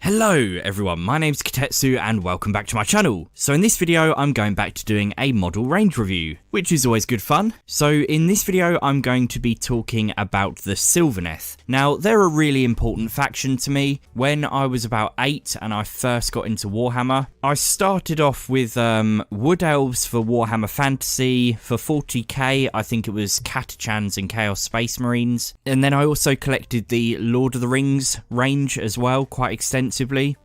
Hello everyone, my name's Kitetsu and welcome back to my channel. So in this video I'm going back to doing a model range review, which is always good fun. So in this video I'm going to be talking about the Sylvaneth. Now they're a really important faction to me. When I was about 8 and I first got into Warhammer, I started off with Wood Elves for Warhammer Fantasy. For 40k I think it was Catachans and Chaos Space Marines. And then I also collected the Lord of the Rings range as well, quite extensively.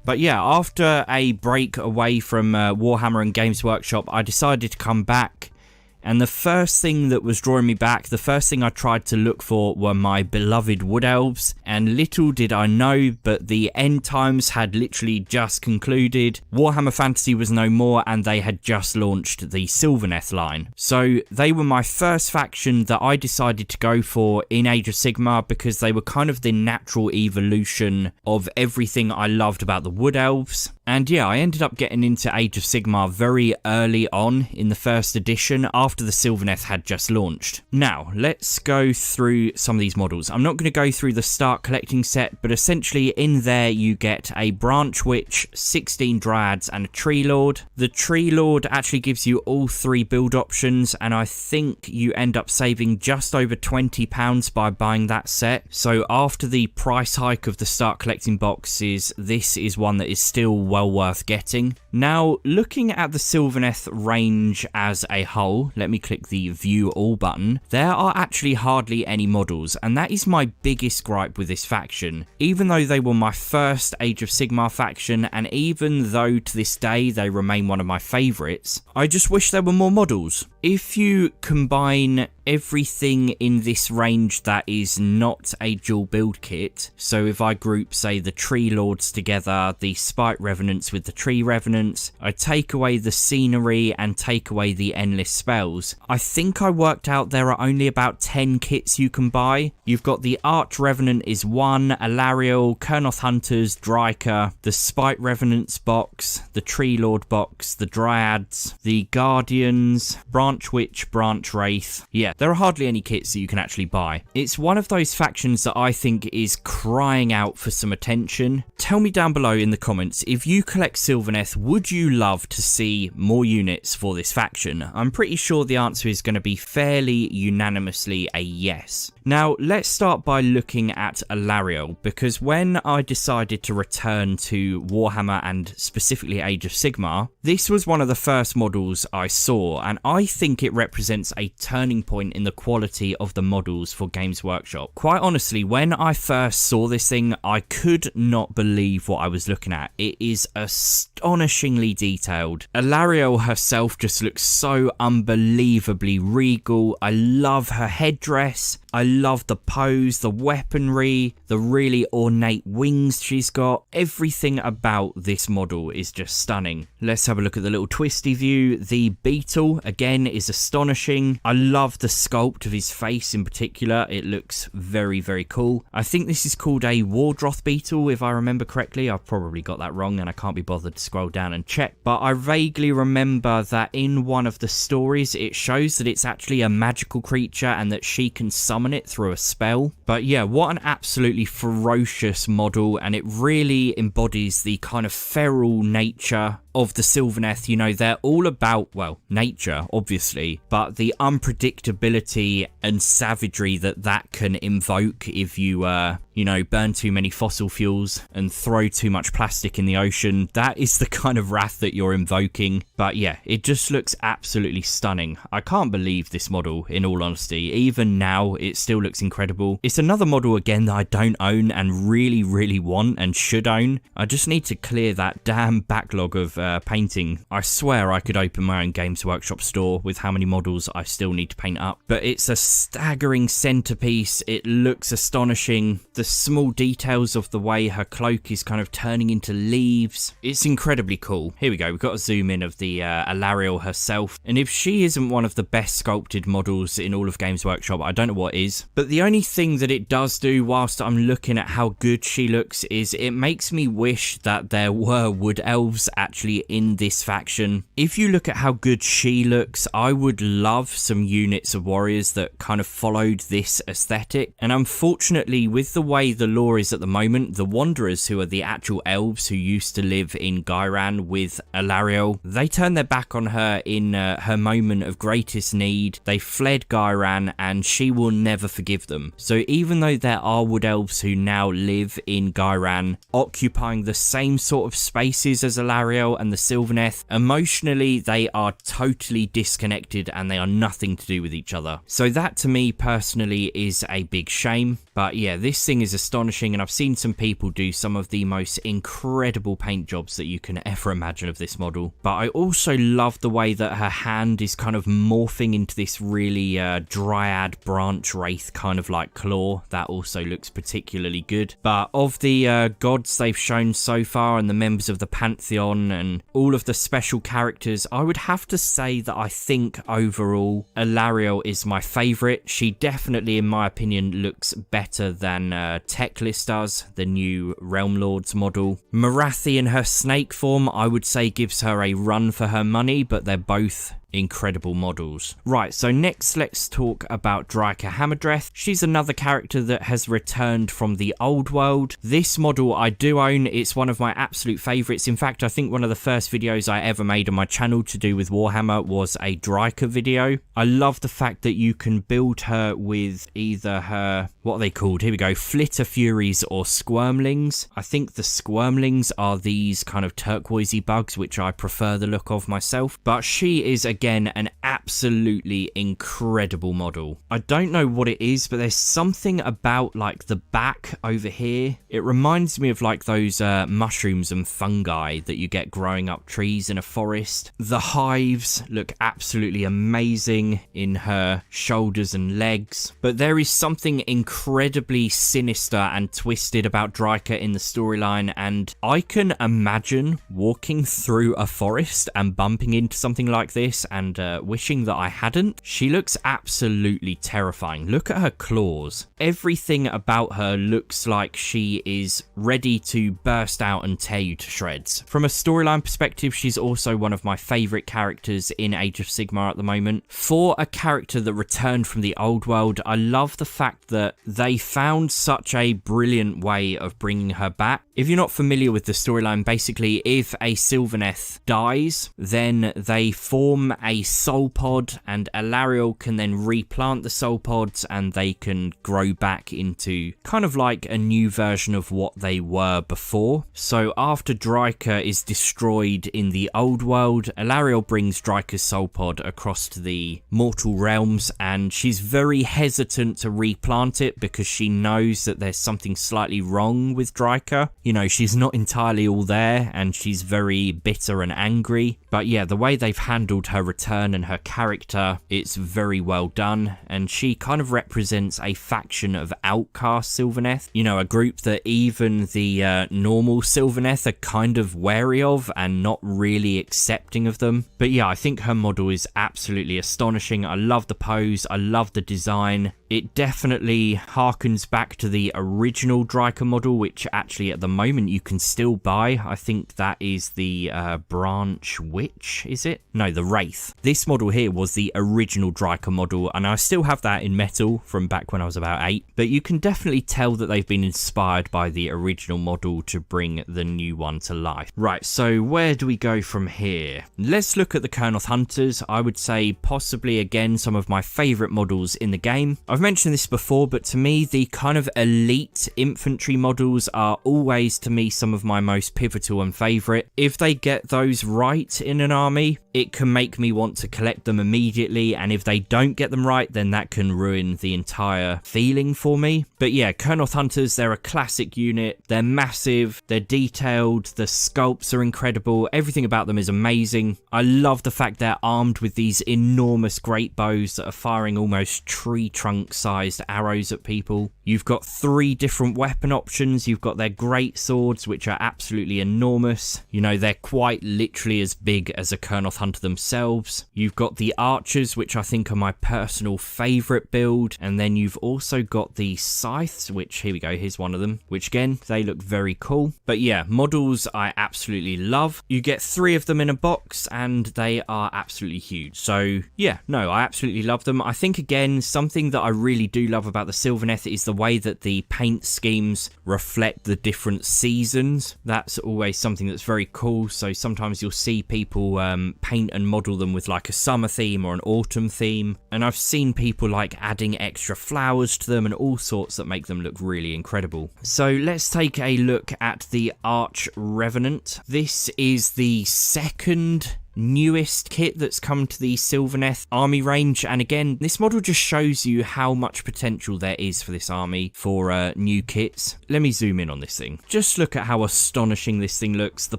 But yeah, after a break away from Warhammer and Games Workshop, I decided to come back. And the first thing that was drawing me back, the first thing I tried to look for were my beloved Wood Elves. And little did I know, but the end times had literally just concluded. Warhammer Fantasy was no more and they had just launched the Sylvaneth line. So they were my first faction that I decided to go for in Age of Sigmar because they were kind of the natural evolution of everything I loved about the Wood Elves. And yeah, I ended up getting into Age of Sigmar very early on in the first edition after the Sylvaneth had just launched. Now, let's go through some of these models. I'm not going to go through the start collecting set, but essentially in there you get a Branch Witch, 16 Dryads and a Tree Lord. The Tree Lord actually gives you all 3 build options, and I think you end up saving just over £20 by buying that set. So after the price hike of the start collecting boxes, this is one that is still well worth getting. Now, looking at the Sylvaneth range as a whole, let me click the view all button, there are actually hardly any models, and that is my biggest gripe with this faction. Even though they were my first Age of Sigmar faction, and even though to this day they remain one of my favourites, I just wish there were more models. If you combine everything in this range that is not a dual build kit, so if I group say the Tree Lords together, the Spite Revenants with the Tree Revenants, I take away the scenery and take away the endless spells, I think I worked out there are only about 10 kits you can buy. You've got the Arch Revenant is 1, Alario, Kurnoth Hunters, Dri Kerr, the Spite Revenants box, the Tree Lord box, the Dryads, the Guardians, Branch Witch, Branch Wraith. Yeah, there are hardly any kits that you can actually buy. It's one of those factions that I think is crying out for some attention. Tell me down below in the comments, if you collect Sylvaneth, would you love to see more units for this faction? I'm pretty sure the answer is going to be fairly unanimously a yes. Now, let's start by looking at Alario, because when I decided to return to Warhammer and specifically Age of Sigmar, this was one of the first models I saw, and I think it represents a turning point in the quality of the models for Games Workshop. Quite honestly, when I first saw this thing, I could not believe what I was looking at. It is astonishingly detailed. Alario herself just looks so unbelievably regal. I love her headdress. I love the pose, the weaponry, the really ornate wings she's got. Everything about this model is just stunning. Let's have a look at the little twisty view. The beetle, again, is astonishing. I love the sculpt of his face in particular. It looks very, very cool. I think this is called a Wardroth beetle, if I remember correctly. I've probably got that wrong and I can't be bothered to scroll down and check. But I vaguely remember that in one of the stories, it shows that it's actually a magical creature and that she can summon it through a spell. But yeah, what an absolutely ferocious model, and it really embodies the kind of feral nature of the Sylvaneth. You know, they're all about, well, nature, obviously, but the unpredictability and savagery that can invoke if you, you know, burn too many fossil fuels and throw too much plastic in the ocean. That is the kind of wrath that you're invoking. But yeah, it just looks absolutely stunning. I can't believe this model, in all honesty. Even now, it still looks incredible. It's another model, again, that I don't own and really, really want and should own. I just need to clear that damn backlog of painting. I swear I could open my own Games Workshop store with how many models I still need to paint up. But it's a staggering centerpiece. It looks astonishing. The small details of the way her cloak is kind of turning into leaves. It's incredibly cool. Here we go. We've got a zoom in of the Alario herself. And if she isn't one of the best sculpted models in all of Games Workshop, I don't know what is. But the only thing that it does do whilst I'm looking at how good she looks is it makes me wish that there were Wood Elves actually in this faction. If you look at how good she looks, I would love some units of warriors that kind of followed this aesthetic. And unfortunately, with the way way the lore is at the moment, the Wanderers, who are the actual elves who used to live in Ghyran with Alario, they turned their back on her in her moment of greatest need. They fled Ghyran and she will never forgive them. So even though there are wood elves who now live in Ghyran, occupying the same sort of spaces as Alario and the Sylvaneth, emotionally they are totally disconnected and they are nothing to do with each other. So that to me personally is a big shame. But yeah, this thing is astonishing, and I've seen some people do some of the most incredible paint jobs that you can ever imagine of this model. But I also love the way that her hand is kind of morphing into this really Dryad branch wraith kind of like claw. That also looks particularly good. But of the gods they've shown so far and the members of the Pantheon and all of the special characters, I would have to say that I think overall Alario is my favourite. She definitely, in my opinion, looks better than Teclis does, the new Realm Lords model. Marathi in her snake form, I would say, gives her a run for her money, but they're both incredible models. Right, so next let's talk about Dri Kerr. She's another character that has returned from the old world. This model I do own. It's one of my absolute favourites. In fact, I think one of the first videos I ever made on my channel to do with Warhammer was a Dri Kerr video. I love the fact that you can build her with either her, what are they called? Here we go, Flitter Furies or Squirmlings. I think the Squirmlings are these kind of turquoisey bugs, which I prefer the look of myself. But she is again an absolutely incredible model. I don't know what it is, but there's something about like the back over here. It reminds me of like those mushrooms and fungi that you get growing up trees in a forest. The hives look absolutely amazing in her shoulders and legs, but there is something incredibly sinister and twisted about Dri Kerr in the storyline, and I can imagine walking through a forest and bumping into something like this and wishing that I hadn't. She looks absolutely terrifying. Look at her claws. Everything about her looks like she is ready to burst out and tear you to shreds. From a storyline perspective, she's also one of my favourite characters in Age of Sigmar at the moment. For a character that returned from the old world, I love the fact that they found such a brilliant way of bringing her back. If you're not familiar with the storyline, basically if a Sylvaneth dies, then they form a soul pod, and Alario can then replant the soul pods and they can grow back into kind of like a new version of what they were before. So after Dri Kerr is destroyed in the old world, Alario brings Dri Kerr's soul pod across to the mortal realms, and she's very hesitant to replant it because she knows that there's something slightly wrong with Dri Kerr. You know, she's not entirely all there and she's very bitter and angry. But yeah, the way they've handled her return and her character, it's very well done, and she kind of represents a faction of outcast Sylvaneth. You know, a group that even the normal Sylvaneth are kind of wary of and not really accepting of them. But yeah, I think her model is absolutely astonishing. I love the pose, I love the design. It definitely harkens back to the original Dri Kerr model, which actually at the moment you can still buy. I think that is the Branch Witch, is it? No, the Wraith. This model here was the original Dri Kerr model, and I still have that in metal from back when I was about 8. But you can definitely tell that they've been inspired by the original model to bring the new one to life. Right, so where do we go from here? Let's look at the Kurnoth Hunters. I would say possibly again some of my favourite models in the game. I've mentioned this before, but to me the kind of elite infantry models are always to me some of my most pivotal and favourite. If they get those right in an army, it can make me want to collect them immediately, and if they don't get them right, then that can ruin the entire feeling for me. But yeah, Kurnoth Hunters, they're a classic unit. They're massive, they're detailed, the sculpts are incredible, everything about them is amazing. I love the fact they're armed with these enormous great bows that are firing almost tree trunk sized arrows at people. You've got 3 different weapon options. You've got their great swords, which are absolutely enormous. You know, they're quite literally as big as a Kurnoth Hunter unto themselves. You've got the archers, which I think are my personal favourite build, and then you've also got the scythes, which, here we go, here's one of them, which again, they look very cool. But yeah, models I absolutely love. You get 3 of them in a box, and they are absolutely huge. So yeah, no, I absolutely love them. I think, again, something that I really do love about the Sylvaneth is the way that the paint schemes reflect the different seasons. That's always something that's very cool. So sometimes you'll see people paint and model them with like a summer theme or an autumn theme, and I've seen people like adding extra flowers to them and all sorts that make them look really incredible. So let's take a look at the Arch Revenant. This is the second newest kit that's come to the Sylvaneth army range, and again, this model just shows you how much potential there is for this army for new kits. Let me zoom in on this thing. Just look at how astonishing this thing looks. The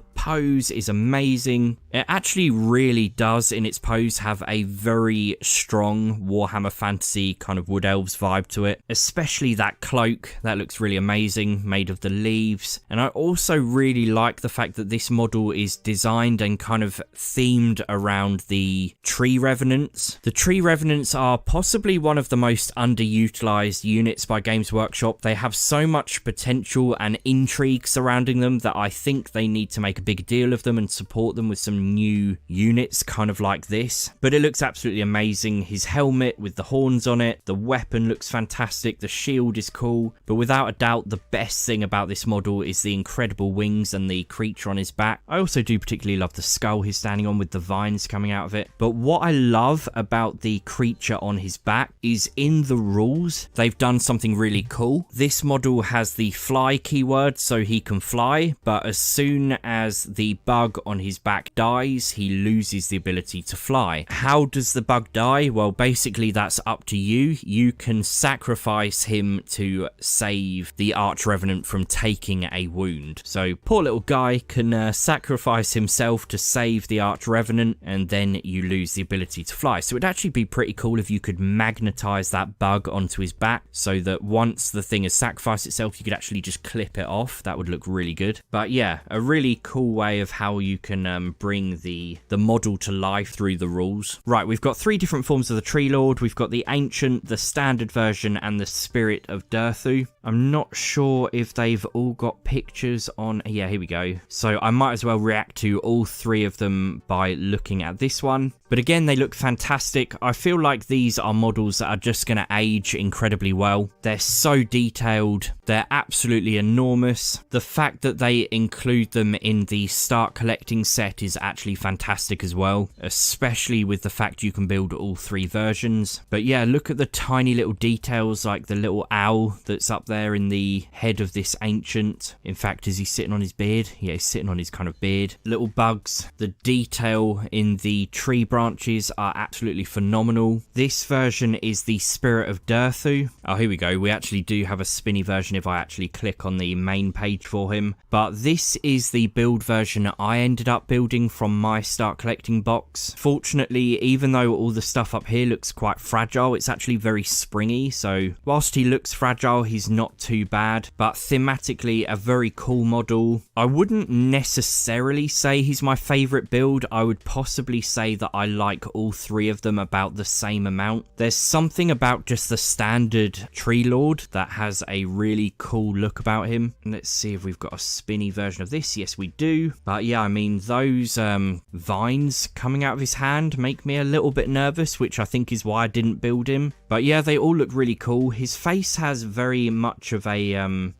pose is amazing. It actually really does in its pose have a very strong Warhammer Fantasy kind of Wood Elves vibe to it, especially that cloak. That looks really amazing, made of the leaves. And I also really like the fact that this model is designed and kind of themed around the Tree Revenants. The Tree Revenants are possibly one of the most underutilized units by Games Workshop. They have so much potential and intrigue surrounding them that I think they need to make a big deal of them and support them with some new units kind of like this. But it looks absolutely amazing. His helmet with the horns on it, the weapon looks fantastic, the shield is cool, but without a doubt the best thing about this model is the incredible wings and the creature on his back. I also do particularly love the skull he's standing on with the vines coming out of it. But what I love about the creature on his back is in the rules, they've done something really cool. This model has the fly keyword, so he can fly, but as soon as the bug on his back dies, he loses the ability to fly. How does the bug die? Well, basically that's up to you. You can sacrifice him to save the Arch Revenant from taking a wound. So poor little guy can sacrifice himself to save the Arch Revenant, and then you lose the ability to fly. So it'd actually be pretty cool if you could magnetize that bug onto his back so that once the thing has sacrificed itself, you could actually just clip it off. That would look really good. But yeah, a really cool way of how you can bring the model to life through the rules. Right, we've got 3 different forms of the Tree Lord. We've got the Ancient, the Standard version, and the Spirit of Durthu. I'm not sure if they've all got pictures on. Yeah, here we go. So I might as well react to all 3 of them by looking at this one. But again, they look fantastic. I feel like these are models that are just going to age incredibly well. They're so detailed. They're absolutely enormous. The fact that they include them in the Start Collecting set is actually fantastic as well, especially with the fact you can build all 3 versions. But yeah, look at the tiny little details, like the little owl that's up there in the head of this Ancient. In fact, is he sitting on his beard? Yeah, he's sitting on his kind of beard. Little bugs. The detail in the tree branches are absolutely phenomenal. This version is the Spirit of Durthu. Oh, here we go. We actually do have a spinny version if I actually click on the main page for him. But this is the build version I ended up building from my Start Collecting box. Fortunately, even though all the stuff up here looks quite fragile, it's actually very springy. So whilst he looks fragile, he's not too bad. But thematically, a very cool model. I wouldn't necessarily say he's my favourite build. I would possibly say that I like all 3 of them about the same amount. There's something about just the standard Tree Lord that has a really cool look about him. Let's see if we've got a spinny version of this. Yes, we do. But yeah, I mean, those vines coming out of his hand make me a little bit nervous, which I think is why I didn't build him. But yeah, they all look really cool. His face has very much of a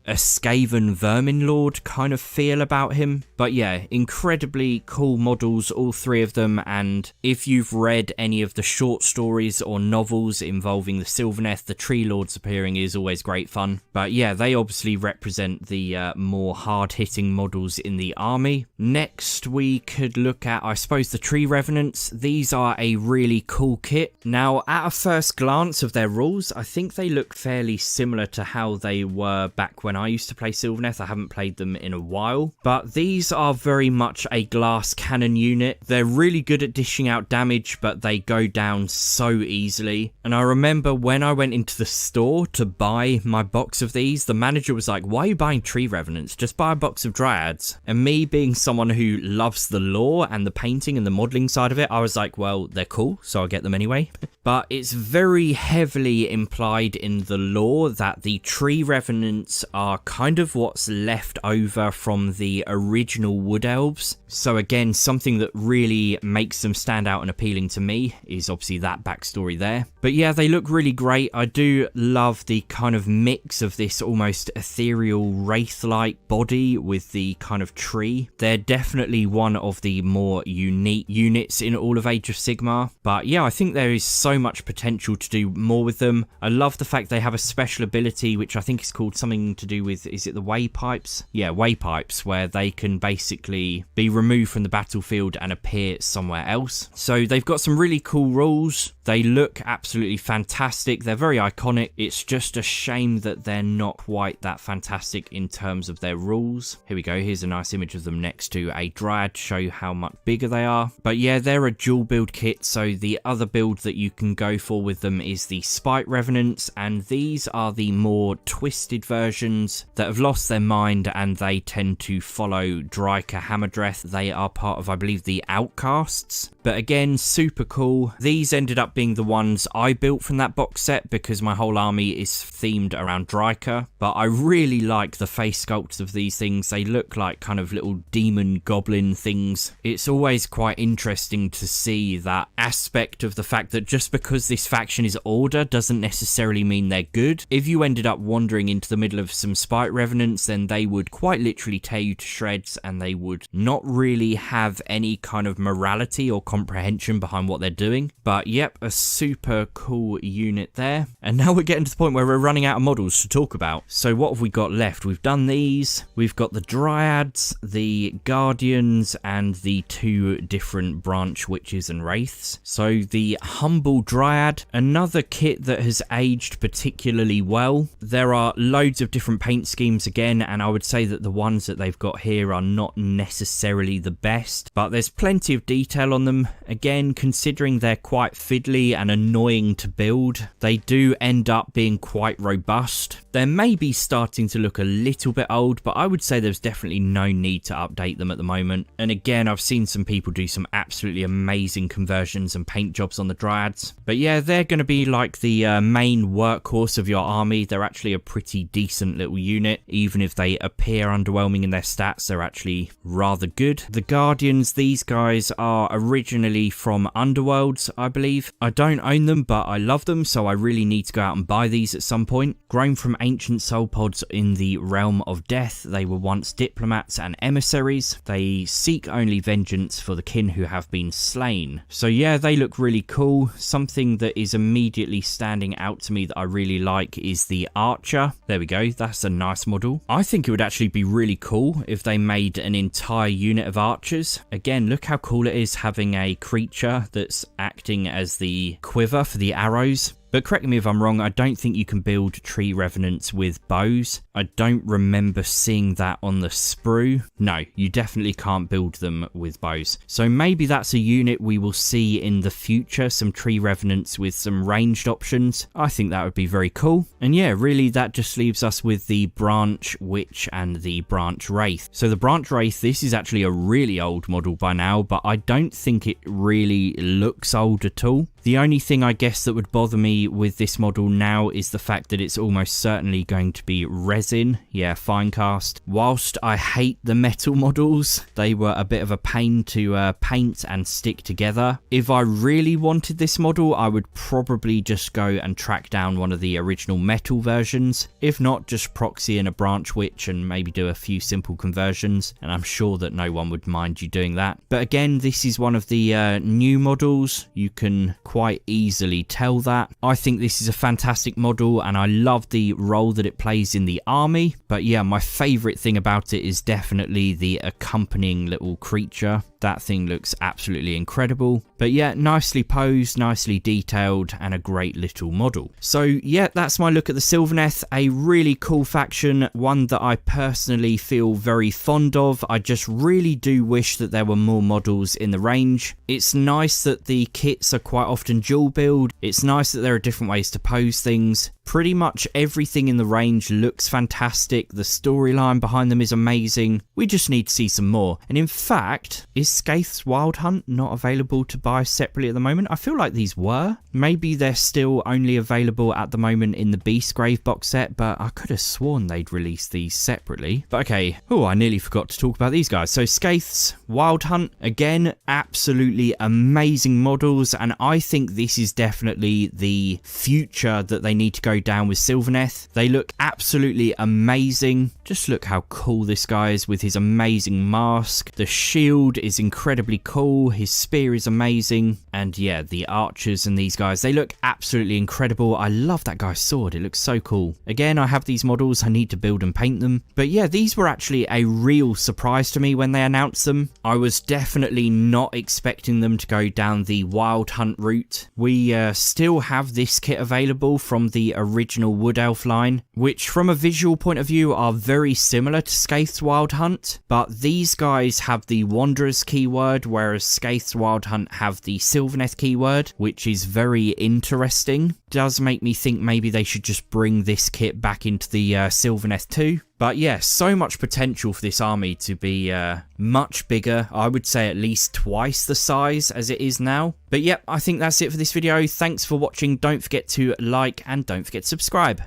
Skaven Vermin Lord kind of feel about him. But yeah, incredibly cool models, all 3 of them. And if you've read any of the short stories or novels involving the Sylvaneth, the Tree Lords appearing is always great fun. But yeah, they obviously represent the more hard-hitting models in the army. Next, we could look at, I suppose, the Tree Revenants. These are a really cool kit. Now, at a first glance of their rules, I think they look fairly similar to how they were back when I used to play Sylvaneth. I haven't played them in a while, but these are very much a glass cannon unit. They're really good at dishing out damage, but they go down so easily. And I remember when I went into the store to buy my box of these, the manager was like, why are you buying tree revenants? Just buy a box of Dryads. And me being someone who loves the lore and the painting and the modeling side of it, I was like, well, they're cool, so I'll get them anyway. But it's very heavily implied in the lore that the tree revenants are kind of what's left over from the original wood elves. So again, something that really makes them stand out and appealing to me is obviously that backstory there. But yeah, they look really great. I do love the kind of mix of this almost ethereal wraith-like body with the kind of tree. They're definitely one of the more unique units in all of Age of Sigmar. But yeah, I think there is so much potential to do more with them. I love the fact they have a special ability, which I think is called something to do with, is it the way pipes? Yeah, way pipes, where they can basically be removed from the battlefield and appear somewhere else. So they've got some really cool rules. They look absolutely fantastic. They're very iconic. It's just a shame that they're not quite that fantastic in terms of their rules. Here we go. Here's a nice image of them next to a Dryad to show you how much bigger they are. But yeah, they're a dual build kit. So the other build that you can go for with them is the Spite Revenants, and these are the more twisted versions that have lost their mind, and they tend to follow Dri Kerr Hammerdreth. They are part of, I believe, the Outcasts. But again, super cool. These ended up being the ones I built from that box set because my whole army is themed around Dri Kerr. But I really like the face sculpts of these things. They look like kind of little demon goblin things. It's always quite interesting to see that aspect of the fact that just because this faction is Order doesn't necessarily mean they're good. If you ended up wandering into the middle of some Spite Revenants, then they would quite literally tear you to shreds, and they would not really have any kind of morality or comprehension behind what they're doing. But yep, a super cool unit there. And now we're getting to the point where we're running out of models to talk about. So what have we got left? We've done these. We've got the Dryads, the Guardians, and the two different branch witches and wraiths. So the Humble Dryad, another kit that has aged particularly well. There are loads of different paint schemes again, and I would say that the ones that they've got here are not necessarily the best, but there's plenty of detail on them. Again, considering they're quite fiddly and annoying to build, they do end up being quite robust. They're maybe starting to look a little bit old, but I would say there's definitely no need to update them at the moment. And again, I've seen some people do some absolutely amazing conversions and paint jobs on the Dryads. But yeah, they're going to be like the main workhorse of your army. They're actually a pretty decent little unit. Even if they appear underwhelming in their stats, they're actually rather good. The Guardians, these guys are originally from Underworlds, I believe. I don't own them, but I love them, so I really need to go out and buy these at some point. Grown from ancient soul pods in the realm of death, they were once diplomats and emissaries. They seek only vengeance for the kin who have been slain. So yeah, they look really cool. Something that is immediately standing out to me that I really like is the Archer. There we go, that's a nice model. I think it would actually be really cool if they made an entire unit of archers. Again, look how cool it is having a creature that's acting as the quiver for the arrows. But correct me if I'm wrong, I don't think you can build tree revenants with bows. I don't remember seeing that on the sprue. No, you definitely can't build them with bows. So maybe that's a unit we will see in the future, some tree revenants with some ranged options. I think that would be very cool. And yeah, really that just leaves us with the branch witch and the branch wraith. So the branch wraith, this is actually a really old model by now, but I don't think it really looks old at all. The only thing I guess that would bother me with this model now is the fact that it's almost certainly going to be resin, yeah, fine cast. Whilst I hate the metal models, they were a bit of a pain to paint and stick together. If I really wanted this model, I would probably just go and track down one of the original metal versions. If not, just proxy in a branch witch and maybe do a few simple conversions, and I'm sure that no one would mind you doing that. But again, this is one of the new models. You can quite easily tell that. I think this is a fantastic model and I love the role that it plays in the army. But yeah, my favourite thing about it is definitely the accompanying little creature. That thing looks absolutely incredible. But yeah, nicely posed, nicely detailed, and a great little model. So yeah, that's my look at the Sylvaneth. A really cool faction, one that I personally feel very fond of. I just really do wish that there were more models in the range. It's nice that the kits are quite often dual build. It's nice that there are different ways to pose things. Pretty much everything in the range looks fantastic. The storyline behind them is amazing. We just need to see some more. And in fact, is Skaith's Wild Hunt not available to buy separately at the moment? I feel like these were. Maybe they're still only available at the moment in the Beastgrave box set, but I could have sworn they'd release these separately. But okay. Oh, I nearly forgot to talk about these guys. So Skaith's Wild Hunt, again, absolutely amazing models, and I think this is definitely the future that they need to go down with Sylvaneth. They look absolutely amazing. Just look how cool this guy is with his amazing mask. The shield is incredibly cool. His spear is amazing. And yeah, the archers and these guys, they look absolutely incredible. I love that guy's sword. It looks so cool. Again, I have these models. I need to build and paint them. But yeah, these were actually a real surprise to me when they announced them. I was definitely not expecting them to go down the Wild Hunt route. We still have this kit available from the original Wood Elf line, which from a visual point of view are very similar to Skaith's Wild Hunt, but these guys have the Wanderer's keyword, whereas Skaith's Wild Hunt have the Sylvaneth keyword, which is very interesting. Does make me think maybe they should just bring this kit back into the Sylvaneth too. But yeah, so much potential for this army to be much bigger. I would say at least twice the size as it is now. But yep, I think that's it for this video. Thanks for watching. Don't forget to like and don't forget to subscribe.